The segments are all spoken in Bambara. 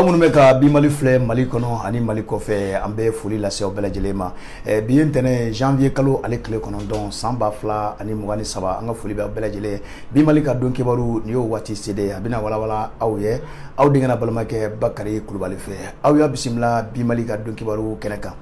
minnu bɛ ka bi Mali filɛ Mali kɔnɔ ani Mali kɔfɛ an bɛ foli lase aw bɛɛ lajɛlen ma. Bi ye ntɛnɛn janvier kalo ale tile 9 san 2023 an ka foli bɛ aw bɛɛ lajɛlen. Bi Mali ka don kibaru ni y'o waati sede a bɛna walawala aw ye aw denkɛ balimakɛ Bakari Kulubali fɛ. Aw y'a bisimila Bi Mali ka don kibaru kɛnɛ kan.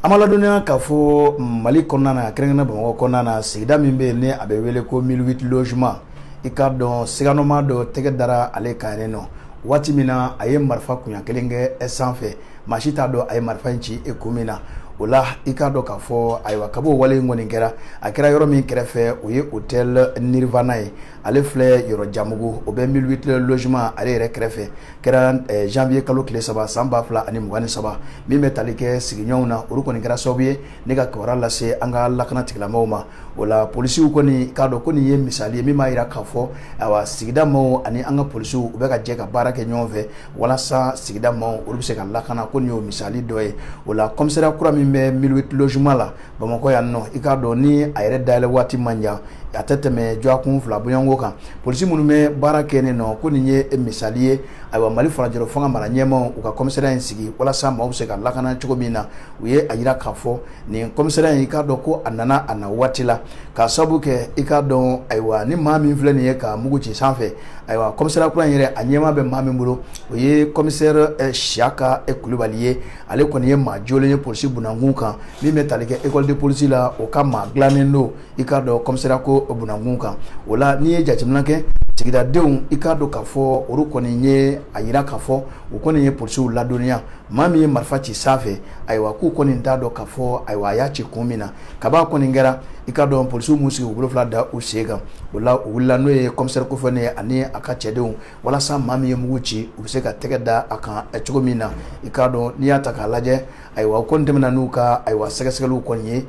Amaladoniya k'a fɔ Mali kɔnɔna na kɛrɛnkɛrɛnnen Bamakɔ kɔnɔna na sigida min bɛ yen ni a bɛ wele ko 1008 logement i ka dɔn siganoma dɔ tɛgɛ dara ale kan yen nɔ waati min na a ye marifa kunya kelen kɛ sanfɛ maa si t'a dɔn a ye marifa in ci kun min na o la i ka dɔn k'a fɔ ayiwa kab'o wale in kɔni kɛra a kɛra yɔrɔ min kɛrɛfɛ o ye hôtel Nirvana ye ale filɛ yɔrɔ jamugu o bɛ 1008 logement ale yɛrɛ kɛrɛfɛ kɛra janvier kalo tile 3 san 2023 min bɛ tali kɛ sigiɲɔgɔnw na olu kɔni kɛra sababu ye ne ka kibaruya lase an ka lakana tigilamɔgɔw ma o la polisiw kɔni k'a dɔn ko nin ye misali ye min b'a jira k'a fɔ ayiwa sigida maaw ani an ka polisiw u bɛ ka jɛ ka baara kɛ ɲɔgɔn fɛ walasa sigida maaw olu bɛ se ka lakana ko nin y'o misali dɔ ye o la commissariat kura min bɛ 1008 logement la Bamakɔ yan nɔ i k'a dɔn ni a yɛrɛ dayɛlɛ waati man jan a tɛ tɛmɛ jɔkun 2 bɔɲɔgɔnko kan polisi minnu bɛ baara kɛ nin nɔ ko nin ye misali ye ayiwa Mali farajɛrɛ fanga mara ɲɛmaw u ka commissariat in sigi walasa maaw bɛ se ka lakana cogo min na u ye a jira k'a fɔ nin commissariat in i k'a dɔn ko a nana a na waati la k'a sababu kɛ i k'a dɔn ayiwa ni maa min filɛ nin ye ka mugu ci sanfɛ ayiwa commissariat kura in yɛrɛ a ɲɛmaa bɛ maa min bolo o ye commissaire Siyaka Kulubali ye ale kɔni ye maa jɔlen ye polisi bunakun kan min bɛ tali kɛ école de police la o ka maa dilannen don i k'a dɔn commissariat ko bunakun kan o la n'i ye jateminɛ kɛ sigidadenw i k'a dɔn k'a fɔ olu kɔni ye a jira k'a fɔ u kɔni ye polisiw ladɔnniya maa min ye marifa ci sanfɛ ayiwa k'u kɔni t'a dɔn k'a fɔ ayiwa a y'a ci kun min na kab'a kɔni kɛra i k'a dɔn polisiw m'u sigi u bolo fila da u sen kan o la u wulila n'o ye commissaire kofɔne ye ani a ka cɛdenw walasa maa min ye mugu ci u bɛ se ka tɛgɛ da a kan cogo min na i k'a dɔn n'i y'a ta k'a lajɛ ayiwa u kɔni tɛmɛna n'u ka ayiwa sɛgɛsɛgɛliw kɔni ye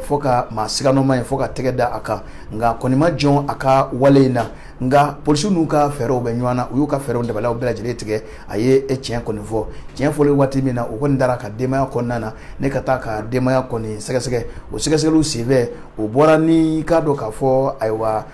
fo ka maa siganɔma ye fo ka tɛgɛ da a kan nka kɔni ma jɔn a ka wale in na nka polisiw n'u ka fɛɛrɛw bɛ ɲɔgɔn na u y'u ka fɛɛrɛw dabalaw bɛɛ lajɛlen tigɛ a ye tiɲɛ kɔni fɔ tiɲɛ fɔlen waati min na u kɔni dara ka denbaya kɔnɔna na ne ka taa ka denbaya kɔni sɛgɛsɛgɛ o sɛgɛsɛgɛliw senfɛ o bɔra ni k'a dɔn k'a fɔ ayiwa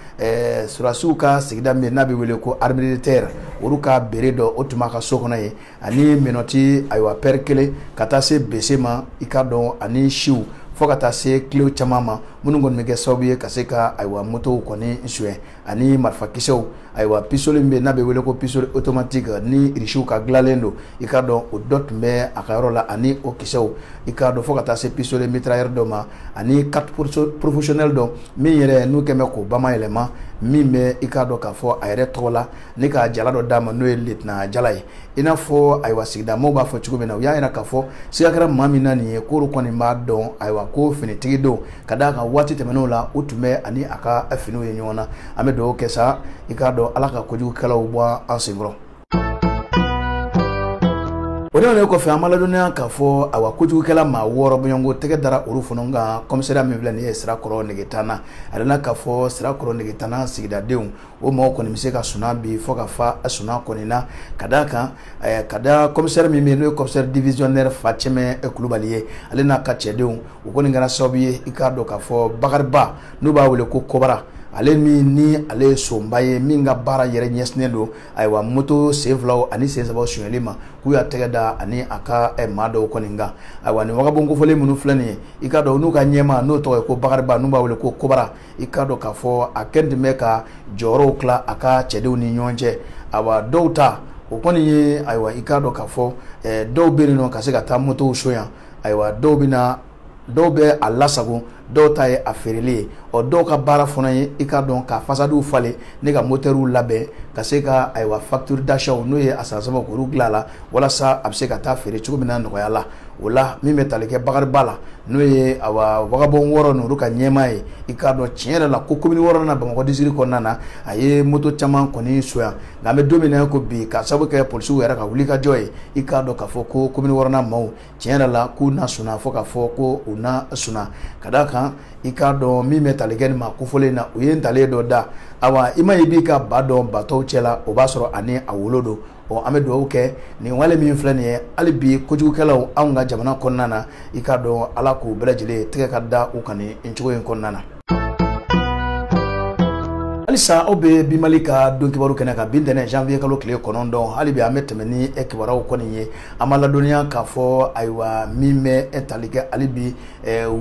surasiw ka sigida min n'a bɛ wele ko armée militaire olu ka bere dɔ o tun b'a ka so kɔnɔ ye ani minɔti ayiwa pɛri kelen ka taa se bese ma i k'a dɔn ani siw fo ka taa se kilo caman ma minnu kɔni bɛ kɛ sababu ye ka se ka ayiwa motow kɔni suɲɛ ani marifakisɛw ayiwa pistolet min bɛ n'a bɛ wele ko pistolet automatique ni irisiw ka dilanlen don i k'a dɔn o dɔ tun bɛ a ka yɔrɔ la ani o kisɛw i k'a dɔn fo ka taa se pistolet mitrailleur dɔ ma ani carte professionnelle dɔ min yɛrɛ n'u kɛn bɛ k'o bamayɛlɛma min bɛ i k'a dɔn k'a fɔ a yɛrɛ tɔgɔ la ni ka jala dɔ d'a ma n'o ye lieutenant Jala ye i n'a fɔ ayiwa sigida maaw b'a fɔ cogo min na u y'a jira k'a fɔ siga kɛra maa min na nin ye k'olu kɔni b'a dɔn ayiwa ko finitigi don ka d'a kan waati tɛmɛnenw la u tun bɛ ani a ka finiw ye ɲɔgɔn na an bɛ dugawu kɛ sa i k'a dɔn ala ka kojugukɛlaw bɔ an senkɔrɔ. O de kɔfɛ an ma ladɔnniya k'a fɔ ayiwa kojugukɛla maa 6 bɔɲɔgɔnko tɛgɛ dara olu fana kan commissariat min filɛ nin ye Sirakɔrɔ Negetana a yɛrɛ k'a fɔ Sirakɔrɔ Negetana sigidadenw o maaw kɔni bɛ se ka suna bi fo ka fa suna kɔni na ka d'a kan ka da commissaire min bɛ yen n'o ye commissaire divisionnaire Facɛmɛ Kulubali ye ale n'a ka cɛdenw o kɔni kɛra sababu ye i k'a dɔn k'a fɔ Bakariba n'u b'a wele ko Kobara ale min ni ale ye sonba ye min ka baara yɛrɛ ɲɛsinnen don ayiwa moto sen filaw ani sen sabaw suɲɛli ma k'u y'a tɛgɛ da ani a ka maa dɔw kɔni kan ayiwa nin wagabon kofɔlen minnu filɛ nin ye i k'a dɔn n'u ka ɲɛmaa n'o tɔgɔ ye ko Bakariba n'u b'a wele ko Kobara i k'a dɔn k'a fɔ a kɛn tun bɛ ka jɔyɔrɔw tila a ka cɛdenw ni ɲɔgɔn cɛ ayiwa dɔw ta o kɔni ye ayiwa i k'a dɔn k'a fɔ dɔw bɛ yen nɔ ka se ka taa motow so yan ayiwa dɔw bɛ a lasago dɔw ta ye a feereli ye dɔw ka baara fana ye i k'a dɔn ka fasadiw falen ne ka motɛriw labɛn ka se ka ayiwa facture d'achat n'o ye a san saba k'olu dilan la walasa a bɛ se ka taa feere cogo min na nɔgɔya la o la min bɛ tali kɛ Bakariba la n'o ye ayiwa wagabon 6 n'olu ka ɲɛmaa ye i k'a dɔn tiɲɛ yɛrɛ la ko commune 6 na Bamakɔ district kɔnɔna na a ye moto caman kɔni soyan nka an bɛ don min na ko bi ka sababu kɛ polisiw yɛrɛ ka wuli ka jɔ ye i k'a dɔn k'a fɔ ko commune 6 na maaw tiɲɛ yɛrɛ la k'u na suna fo k'a fɔ ko u na suna ka d'a kan i k'a dɔn min bɛ tali kɛ nin maa kofɔlen na u ye ntalen dɔ da awa i ma ye i b'i ka ba dɔn batɔw cɛla o b'a sɔrɔ ani a wolo don an bɛ dugawu kɛ nin wale min filɛ nin ye hali bi kojugukɛlaw anw ka jamana kɔnɔna na i k'a dɔn ala k'u bɛɛ lajɛlen tɛgɛ ka da u kan nin cogo in kɔnɔna na. alisa obe bimalika don kibaru kene ka bindene janvier kalo kile konondo hali bi ametemeni ekibaraw koniye amala dunia ka fo aywa mime etalike alibi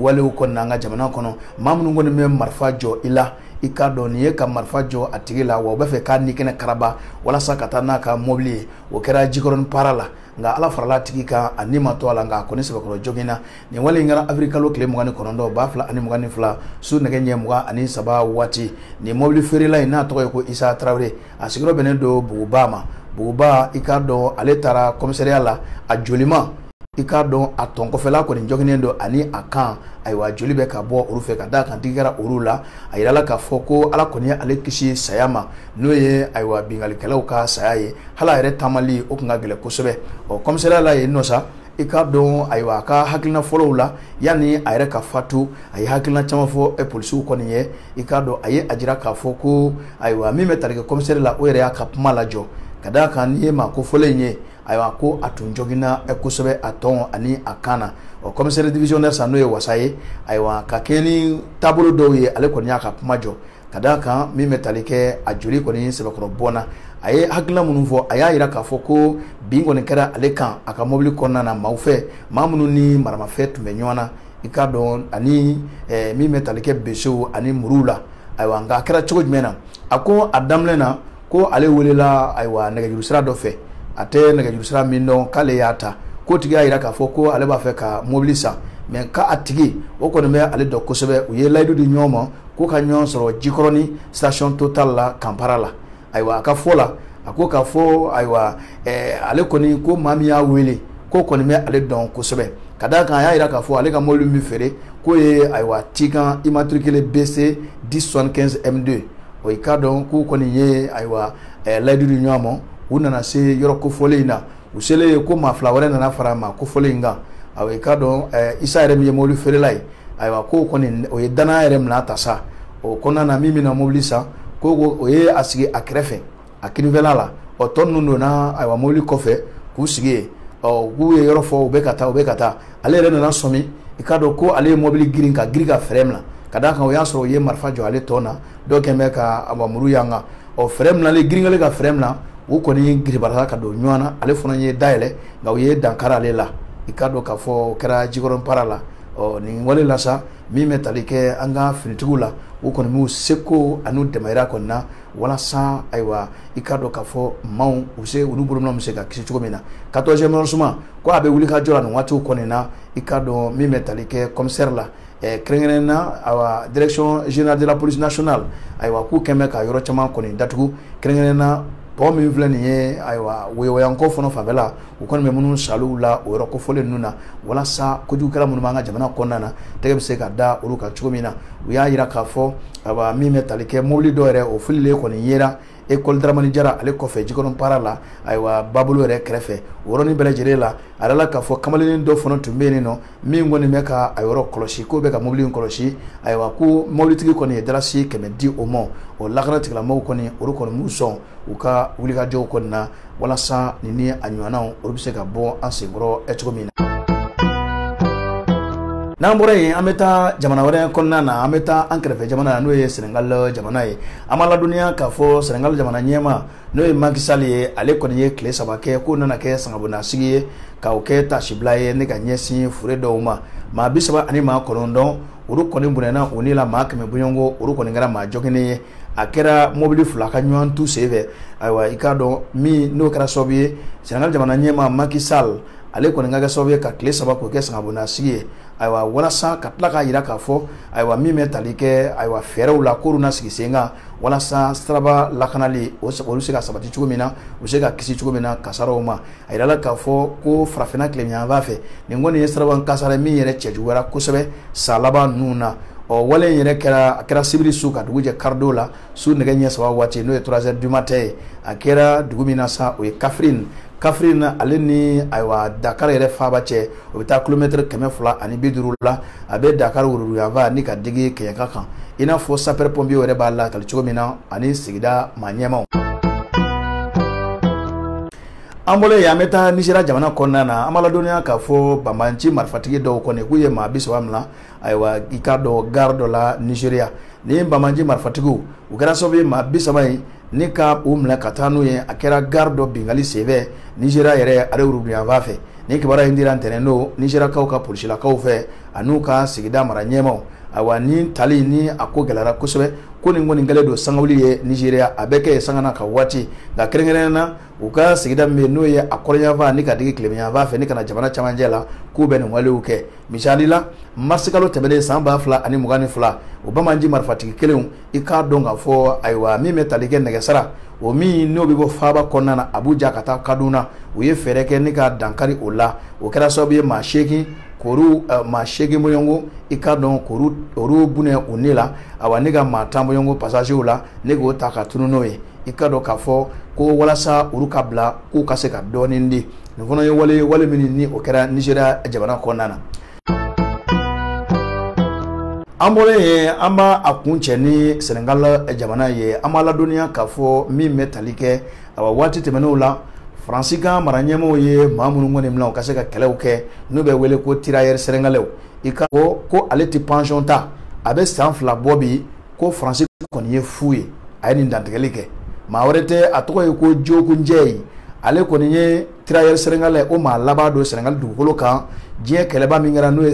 wale ukonna nga jamana kono mamnu ngoni me marfa jo ila ikado niye ka marfa jo atigila wa befe ka nikene karaba wala sakata na ka mobili o kera jikoron parala nga ala farala tigi ka anima to ala nga koni sebe ko jogina ni wali ngara afrika lo kile mugani konondo bafla ani mugani fla su nege nyemwa ani saba wati ni mobili ferila ina to ko Isa Traoré asigro benendo buba ikado aletara commissariat la a jolima ikado atonko fela ko ni joginendo ani akan aywa jolibe ka bo urufe ka da kan tigara urula ayirala ka foko ala koni ale kishi sayama noye aywa bingali kalaw ka sayaye hala ere tamali o kunga gele kosobe o commissariat la inosa ikado aywa ka hakilina follow la yani ayre ka fatu ay hakilina chama fo e police ko niye ikado aye ajira ka foko aywa mi metarike commissariat la o ere ka pmala jo kada kan ye ma ko folenye aywa ko atunjogina ekosobe aton ani akana o commissaire divisionnaire sanoye wasaye aywa ka keni tabolo doye ale ko nya ka majo kada kan mi metalike ajuri ko ni sebe ko bona aye hagla munufo aya ira ka foko bingo ni kera ale kan aka mobili konna na maufe mamunu ni marama fetu menyona ikadon ani mi metalike beso ani murula aywa nga kera chogo jmena ako adamlena ko ale welela aywa nega jurusra do fe ate nega jurusra mindo kale yata ko tiga ira ka foko ale ba fe ka mobilisa men ka atigi o ko me ale do kosobe uye laydu di nyoma ko ka nyon soro jikoroni station total la Kampala la aywa ka fola ako ka fo aywa ale koni ko mami ya wele ko ko me ale don kosobe kada kan ya ira ka fo ale ka molu mi fere ko ye aywa tigan immatriculé BC 1075 M2 o ikadon ku koni ye aywa laydu di nyoma unana se yoro ko folina usele ko ma flawere na fara ma ko folinga awe kado Isa rem ye molu ferelai aywa ko koni o dana rem na tasa o kona na mimi na mobilisa ko o ye asige akrefe akinivelala o tonnu na aywa molu kofe ku sige o ku ye yoro fo obekata ale re na somi ikado ko ale mobili girinka fremla kada kan o yaso ye marfa jo ale tona do kemeka abamuru yanga o fremla le giringale ka fremla u koni giribara ka do nywana ale fona ye daile nga ye dankara le la ikado ka fo kera jigoron parala o ni wale la sa mi metalike anga finitugula u koni mu seko anu demaira konna wala sa aywa ikado ka fo maw use unu burumna museka kisi chugomina 14e morosuma ko abe wuli ka jola no watu koni na ikado mi metalike commissaire la krengenena awa direction générale de la police nationale aywa ku kemeka yoro chama koni datugu krengenena po mi vleni ye aywa we yanko fono favela ukon me munu salu la o ro ko fole nuna wala sa ko ju kala munu manga jamana konnana tege se ka da uruka chugomina uya yira ka fo aba mi metalike mobli do re o fulle ko ni yera école dramani jara ale ko fe jikonon parala aywa babulo re krefe woroni bele jirela alala ka fo kamalin do fono tumbeni no mi ngoni meka ayoro koloshi ko be ka mobli koloshi aywa ku mobli tigi ko ni darasi kemedi o mo o lagana tigla mo ko ni uru ko muso uka wuli ka jo ko na wala sa nini anywana o bise ka bon ansegro etchomina nambore yi ameta jamana wore konna na ameta ankrefe jamana no ye Senegal jamana yi amala dunia ka fo Senegal jamana nyema no ye Macky Sall ye ale koni ye kle sabake ko nana ke sangabuna sigiye ka o ke ta shiblaye ne ka nyesi fure do ma bisaba ani ma korondo uru koni bunena unila ma kame bunyongo uru koni ngara ma jogene akera mobili flaka nywan tu seve aywa ikado mi no kara sobiye Senegal jamana nyema Macky Sall ale koni ngaga sobiye ka kle sabako ke sangabuna sigiye aywa wala sa katla ka yira ka fo aywa mi metalike aywa ferew la koruna sigisenga wala sa straba lakanali o se ka sabati chugumina o se ka kisi chugumina kasaro ma ayira la ka fo ko frafena klenya va fe ngoni straba kasara mi yere chejuwara kusebe salaba nuna o wala yere kera sibiri suka duguje kardola su nege nya sawa wati no 3h du matin akera dugumina sa o Kafrina aleni aywa Dakar yere faba che obita kilometre keme fula ani biduru la abe Dakar wuru yava ni ka digi keyanka kan ina fo sapeur pompier yere ba la kal chogomina ani sigida manyema ambole ya meta Nigeria jamana konna na amala dunia ka fo bambanchi marfatigi do kone kuye ma biswamla aywa ikado gardo la Nigeria ni bamaji marfatigu u kɛra sababu ye maa 30 in ni ka u minɛ ka taa n'u ye a kɛra gare dɔ bingali senfɛ Nigeria yɛrɛ ale Uruguayanfan fɛ ni kibaruya in dira ntɛnɛn don Nigeriakaw ka polisilakaw fɛ an'u ka sigida mara ɲɛmaw awa ni tali ni a ko gɛlɛyara kosɛbɛ ko nin kɔni kɛlen don sangawuli ye Nigeria a bɛ kɛ sangana ka waati nka kɛrɛnkɛrɛnnen na u ka sigida min n'o ye a kɔrɔyanfan ni ka digi tilebiyanfan fɛ ni kana jamana camancɛ la k'u bɛ nin walew kɛ misali la mars kalo tɛmɛnen san 2022 o bamaji marifatigi kelenw i k'a dɔn k'a fɔ ayiwa min bɛ tali kɛ nɛgɛsara o min n'o bɛ bɔ faaba kɔnɔna na Abuja ka taa Kaduna u ye fɛɛrɛ kɛ ni ka dankari o la o kɛra sababu ye maa 8 koru maa 8 bɔɲɔgɔnko i k'a dɔn koru bunɛ u ne la awa ne ka maa 10 bɔɲɔgɔnko passager la ne k'o ta ka tunu n'o ye i k'a dɔn k'a fɔ ko walasa olu ka bila k'u ka se ka dɔɔnin di nin fana ye wale min ni o kɛra Nigeria jamana kɔnɔna na. An bɔlen ye an b'a a kun cɛ ni Senegal jamana ye an b'a ladɔnniya k'a fɔ min bɛ tali kɛ awa waati tɛmɛnenw la Faransi ka mara ɲɛmɔgɔw ye maa minnu kɔni minɛ u ka se ka kɛlɛw kɛ n'u bɛ wele ko tirailleurs sénégalais i ka ko ale tɛ pension ta a bɛ san 2 bɔ bi ko Faransi kɔni ye fu ye a ye nin dantigɛli kɛ maa wɛrɛ tɛ a tɔgɔ ye ko Diokou Ndiaye ale kɔni ye tirailleurs sénégalais o maa laban don Senegal dugukolo kan diɲɛ kɛlɛba min kɛra n'o ye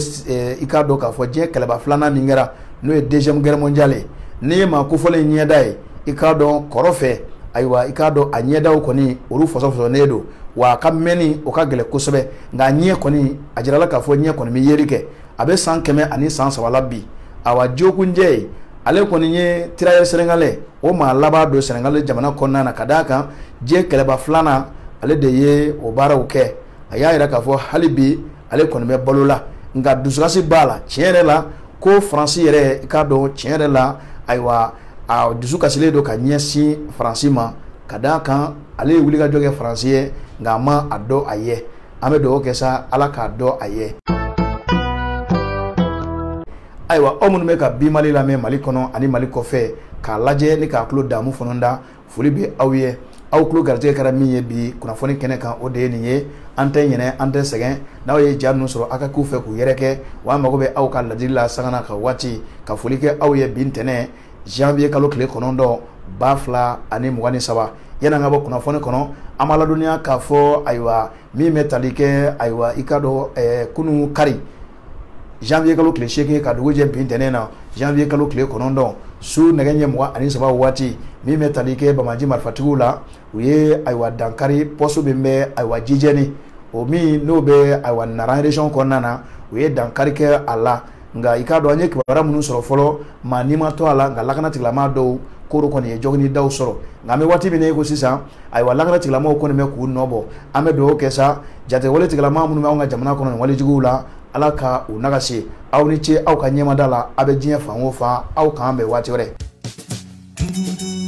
i k'a dɔn k'a fɔ diɲɛ kɛlɛba 2nan min kɛra n'o ye deuxième guerre mondiale n'i ye maa kofɔlen ɲɛda ye i k'a dɔn kɔrɔ fɛ ayiwa i k'a dɔn a ɲɛdaw kɔni olu fɔsɔfɔsɔnen don wa a ka mɛnni o ka gɛlɛn kosɛbɛ nka a ɲɛ kɔni a jirala k'a fɔ ɲɛ kɔni bɛ yeri kɛ a bɛ san 100 ani san 3 la bi awa Diokou Ndiaye ale kɔni ye tirailleurs sénégalais o maa laban don Senegal jamana kɔnɔna na ka d'a kan diɲɛ kɛlɛba 2nan ale de ye o baaraw kɛ a y'a yira k'a fɔ hali bi ale kɔni bɛ balo la nka dusukasi b'a la tiɲɛ yɛrɛ la ko Faransi yɛrɛ i k'a dɔn tiɲɛ yɛrɛ la ayiwa a dusu kasilen don ka ɲɛsin Faransi ma ka d'a kan ale ye wulikajɔ kɛ Faransi ye nka a ma a dɔn a ye an bɛ dugawu kɛ sa Ala k'a dɔn a ye. Ayiwa aw minnu bɛ ka bi Mali lamɛn Mali kɔnɔ ani Mali kɔfɛ k'a lajɛ ni k'a tulo damu fana da foli bɛ aw ye aw tulo garijɛgɛ kɛra min ye bi kunnafoni kɛnɛ kan o de ye nin ye an tɛ ɲinɛ an tɛ sɛgɛn n'aw ye ja ninnu sɔrɔ aw ka k'u fɛ k'u yɛrɛ kɛ wa an mago bɛ aw ka ladili la sangana ka waati ka foli kɛ aw ye bi ntɛnɛn janvier kalo tile 9 2023 yan'an ka bɔ kunnafoni kɔnɔ an b'a ladɔnniya k'a fɔ ayiwa min bɛ tali kɛ ayiwa i ka dɔn kunu kari janvier kalo tile 8 ka dugu jɛ bi ntɛnɛn na janvier kalo tile 9 su nɛgɛ ɲɛ 23 waati min bɛ tali kɛ bamaji marifatigiw la u ye ayiwa dankari poste min bɛ ayiwa jijɛni o min n'o bɛ ayiwa Naran région kɔnɔna na u ye dankari kɛ a la nka i k'a dɔn an ye kibaruya minnu sɔrɔ fɔlɔ maa n'i ma to a la nka lakana tigilamaa dɔw k'olu kɔni ye jɔgini daw sɔrɔ nka an bɛ waati min na ko sisan ayiwa lakana tigilamaaw kɔni bɛ k'u nɔ bɔ an bɛ dugawu kɛ sa jatewale tigilamaa minnu bɛ anw ka jamana kɔnɔ nin walejuguw la Ala ka u nagasi aw ni ce aw ka ɲɛmada la aw bɛ diɲɛ fan o fan aw k'an bɛn waati wɛrɛ.